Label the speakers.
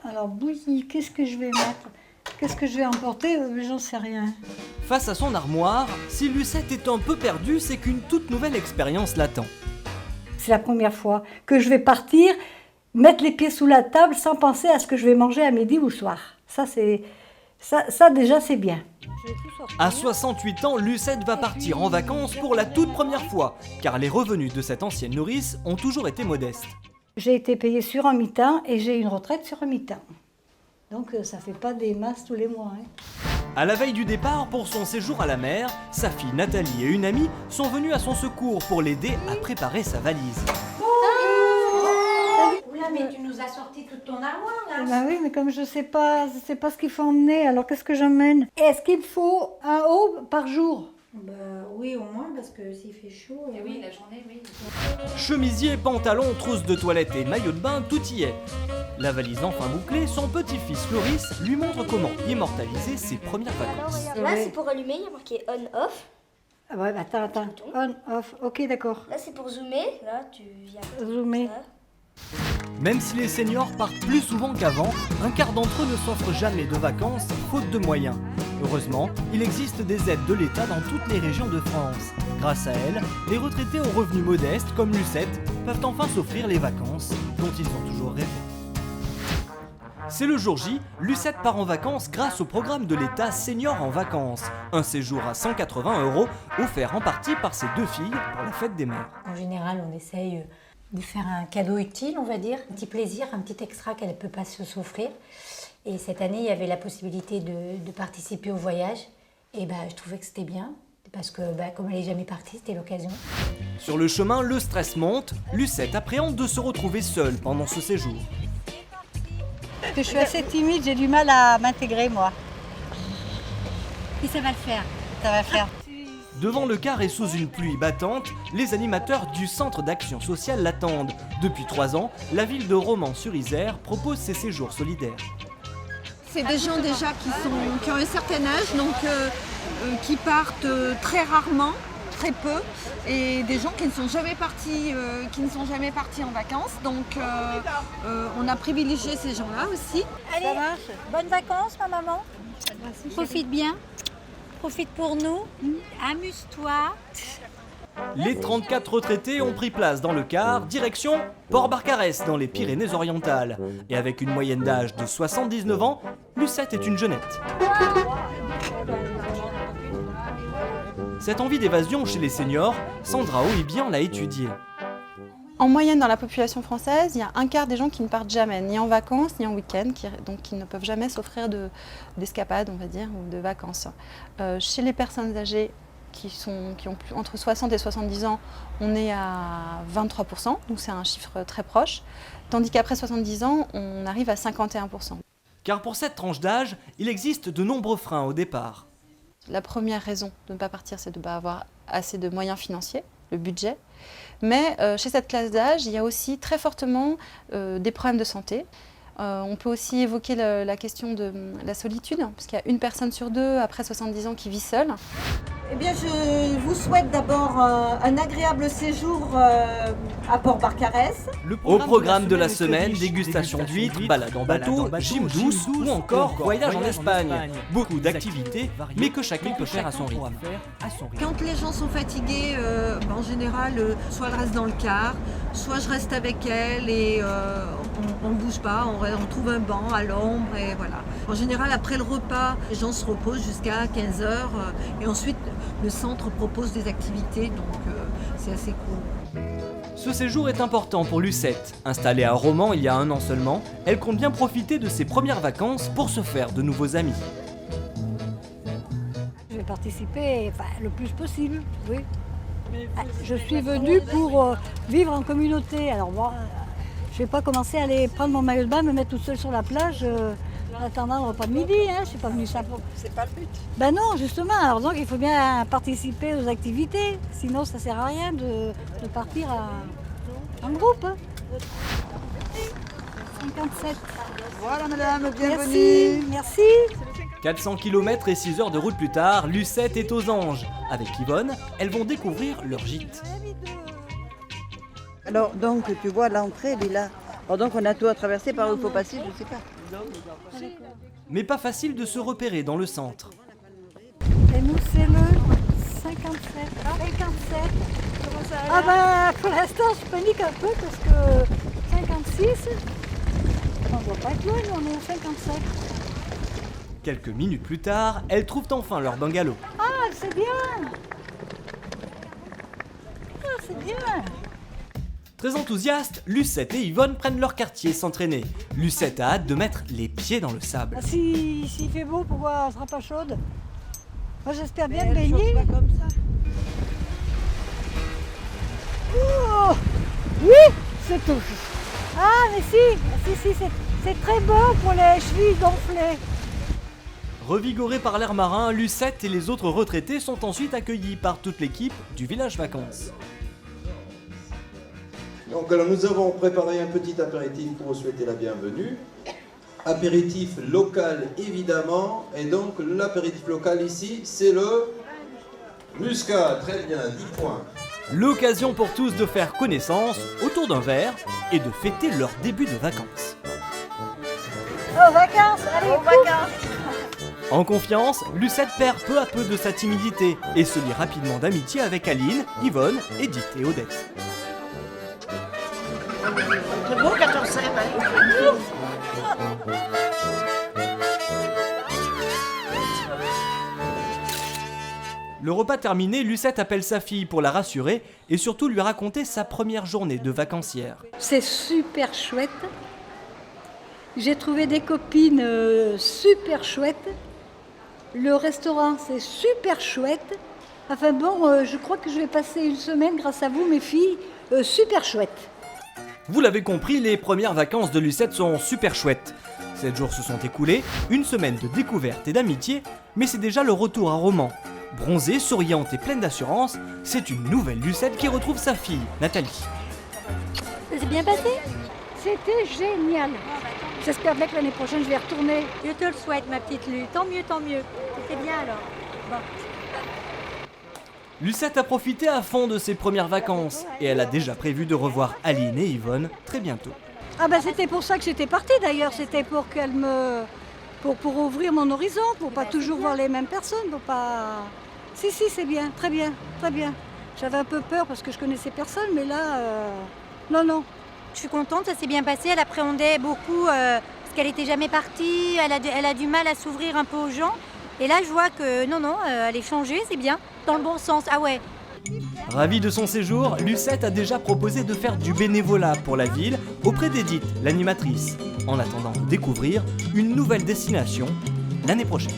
Speaker 1: Alors bouillie, qu'est-ce que je vais mettre? Qu'est-ce que je vais emporter? J'en sais rien.
Speaker 2: Face à son armoire, si Lucette est un peu perdue, c'est qu'une toute nouvelle expérience l'attend.
Speaker 1: C'est la première fois que je vais partir, mettre les pieds sous la table sans penser à ce que je vais manger à midi ou le soir. Ça déjà c'est bien.
Speaker 2: À 68 ans, Lucette va partir en vacances pour la toute première fois, car les revenus de cette ancienne nourrice ont toujours été modestes.
Speaker 1: J'ai été payée sur un mi-temps et j'ai une retraite sur un mi-temps. Donc ça fait pas des masses tous les mois.
Speaker 2: À la veille du départ pour son séjour à la mer, sa fille Nathalie et une amie sont venues à son secours pour l'aider à préparer sa valise.
Speaker 3: Oula, mais tu nous as sorti toute ton armoire là.
Speaker 1: Ben oui, mais comme je sais pas ce qu'il faut emmener, alors qu'est-ce que j'emmène? Est-ce qu'il me faut un haut par jour?
Speaker 3: Bah oui, au moins, parce que s'il fait chaud.
Speaker 4: Oui, la journée, oui.
Speaker 2: Chemisier, pantalon, trousse de toilette et maillot de bain, tout y est. La valise enfin bouclée, son petit-fils Floris lui montre comment immortaliser ses premières vacances.
Speaker 5: Là, c'est pour allumer, il y a marqué on-off.
Speaker 1: Ah ouais, attends. On, off, ok d'accord.
Speaker 5: Là, c'est pour zoomer. Là, tu viens.
Speaker 1: Zoomer.
Speaker 5: Ça.
Speaker 2: Même si les seniors partent plus souvent qu'avant, un quart d'entre eux ne s'offrent jamais de vacances, faute de moyens. Heureusement, il existe des aides de l'État dans toutes les régions de France. Grâce à elles, les retraités aux revenus modestes, comme Lucette, peuvent enfin s'offrir les vacances dont ils ont toujours rêvé. C'est le jour J, Lucette part en vacances grâce au programme de l'État Senior en vacances. Un séjour à 180 € offert en partie par ses deux filles pour la fête des mères.
Speaker 3: En général, on essaye de faire un cadeau utile, on va dire, un petit plaisir, un petit extra qu'elle ne peut pas s'offrir. Et cette année, il y avait la possibilité de participer au voyage. Et je trouvais que c'était bien, parce que comme elle n'est jamais partie, c'était l'occasion.
Speaker 2: Sur le chemin, le stress monte. Lucette appréhende de se retrouver seule pendant ce séjour.
Speaker 1: Parce que je suis assez timide, j'ai du mal à m'intégrer moi.
Speaker 3: Et ça va le faire.
Speaker 1: Ça va faire.
Speaker 2: Devant le car et sous une pluie battante, les animateurs du Centre d'action sociale l'attendent. Depuis 3 ans, la ville de Romans-sur-Isère propose ces séjours solidaires.
Speaker 6: C'est des gens déjà qui ont un certain âge, donc qui partent très rarement, très peu, et des gens qui ne sont jamais partis en vacances. Donc on a privilégié ces gens-là aussi.
Speaker 3: Allez, bonnes vacances, ma maman. Profite bien. Profite pour nous. Amuse-toi.
Speaker 2: Les 34 retraités ont pris place dans le car, direction Port-Barcarès dans les Pyrénées-Orientales. Et avec une moyenne d'âge de 79 ans, Lucette est une jeunette. Cette envie d'évasion chez les seniors, Sandra Ohibian l'a étudiée.
Speaker 7: En moyenne, dans la population française, il y a un quart des gens qui ne partent jamais, ni en vacances, ni en week-end, donc qui ne peuvent jamais s'offrir d'escapades, on va dire, ou de vacances. Chez les personnes âgées qui ont entre 60 et 70 ans, on est à 23%, donc c'est un chiffre très proche, tandis qu'après 70 ans, on arrive à 51%.
Speaker 2: Car pour cette tranche d'âge, il existe de nombreux freins au départ.
Speaker 7: La première raison de ne pas partir, c'est de ne pas avoir assez de moyens financiers, le budget. Mais chez cette classe d'âge, il y a aussi très fortement des problèmes de santé. On peut aussi évoquer la question de la solitude, parce qu'il y a une personne sur deux après 70 ans qui vit seule.
Speaker 8: Eh bien, je vous souhaite d'abord un agréable séjour à Port-Barcarès.
Speaker 2: Au programme de la semaine, dégustation d'huîtres, balade en bateau, gym douce ou encore voyage en Espagne. Beaucoup d'activités, mais que chacun peut faire à son rythme.
Speaker 6: Quand les gens sont fatigués, en général, soit elles restent dans le car, soit je reste avec elles et on ne bouge pas, on trouve un banc à l'ombre et voilà. En général, après le repas, les gens se reposent jusqu'à 15h et ensuite le centre propose des activités, donc c'est assez cool.
Speaker 2: Ce séjour est important pour Lucette. Installée à Romans il y a 1 an seulement, elle compte bien profiter de ses premières vacances pour se faire de nouveaux amis.
Speaker 1: Je vais participer le plus possible, oui. Je suis venue pour vivre en communauté. Alors moi, je ne vais pas commencer à aller prendre mon maillot de bain, me mettre toute seule sur la plage en attendant le repas de midi. Je ne suis pas venue ça pour...
Speaker 8: C'est pas le but.
Speaker 1: Ben non, justement. Alors donc il faut bien participer aux activités. Sinon ça ne sert à rien de partir en groupe. 57.
Speaker 8: Voilà madame, bienvenue.
Speaker 1: Merci.
Speaker 2: 400 km et 6 heures de route plus tard, Lucette est aux Anges. Avec Yvonne, elles vont découvrir leur gîte.
Speaker 8: Alors donc tu vois l'entrée elle est là. Alors donc on a tout à traverser par où il faut passer, je sais pas.
Speaker 2: Mais pas facile de se repérer dans le centre.
Speaker 1: Et nous, c'est le 57. 57. Ah bah, pour l'instant, je panique un peu parce que 56, on ne doit pas être loin, on est au 57.
Speaker 2: Quelques minutes plus tard, elles trouvent enfin leur bungalow.
Speaker 1: Ah, c'est bien. Ah, c'est bien.
Speaker 2: Très enthousiastes, Lucette et Yvonne prennent leur quartier s'entraîner. Lucette a hâte de mettre les pieds dans le sable.
Speaker 1: Ah, s'il fait beau, pourquoi elle sera pas chaude? Moi, j'espère bien me baigner.
Speaker 6: Comme ça.
Speaker 1: Oh, oui, c'est tout. Ah, mais si, c'est très bon pour les chevilles gonflées.
Speaker 2: Revigorés par l'air marin, Lucette et les autres retraités sont ensuite accueillis par toute l'équipe du village vacances.
Speaker 4: Donc alors, nous avons préparé un petit apéritif pour vous souhaiter la bienvenue. Apéritif local évidemment, et donc l'apéritif local ici c'est le muscat, très bien, 10 points.
Speaker 2: L'occasion pour tous de faire connaissance autour d'un verre et de fêter leur début de vacances.
Speaker 1: Aux vacances, allez, aux vacances.
Speaker 2: En confiance, Lucette perd peu à peu de sa timidité et se lie rapidement d'amitié avec Aline, Yvonne, Edith et Odette.
Speaker 8: C'est beau 14
Speaker 2: Le repas terminé, Lucette appelle sa fille pour la rassurer et surtout lui raconter sa première journée de vacancière.
Speaker 1: C'est super chouette. J'ai trouvé des copines super chouettes. Le restaurant, c'est super chouette. Enfin bon, je crois que je vais passer une semaine grâce à vous, mes filles, super chouette.
Speaker 2: Vous l'avez compris, les premières vacances de Lucette sont super chouettes. 7 jours se sont écoulés, une semaine de découverte et d'amitié, mais c'est déjà le retour à Romans. Bronzée, souriante et pleine d'assurance, c'est une nouvelle Lucette qui retrouve sa fille, Nathalie.
Speaker 1: Ça s'est bien passé? C'était génial. J'espère bien que l'année prochaine, je vais y retourner.
Speaker 3: Je te le souhaite, ma petite Lu. Tant mieux, tant mieux. C'était bien alors. Bon.
Speaker 2: Lucette a profité à fond de ses premières vacances et elle a déjà prévu de revoir Aline et Yvonne très bientôt.
Speaker 1: Ah ben c'était pour ça que j'étais partie d'ailleurs, c'était pour qu'elle me... Pour ouvrir mon horizon, pour pas toujours voir les mêmes personnes, pour pas... Si, c'est bien, très bien, très bien. J'avais un peu peur parce que je connaissais personne, mais là, non.
Speaker 3: Je suis contente, ça s'est bien passé. Elle appréhendait beaucoup parce qu'elle n'était jamais partie. Elle a du mal à s'ouvrir un peu aux gens. Et là, je vois que non, elle est changée, c'est bien. Dans le bon sens, ah ouais.
Speaker 2: Ravie de son séjour, Lucette a déjà proposé de faire du bénévolat pour la ville auprès d'Edith, l'animatrice, en attendant de découvrir une nouvelle destination l'année prochaine.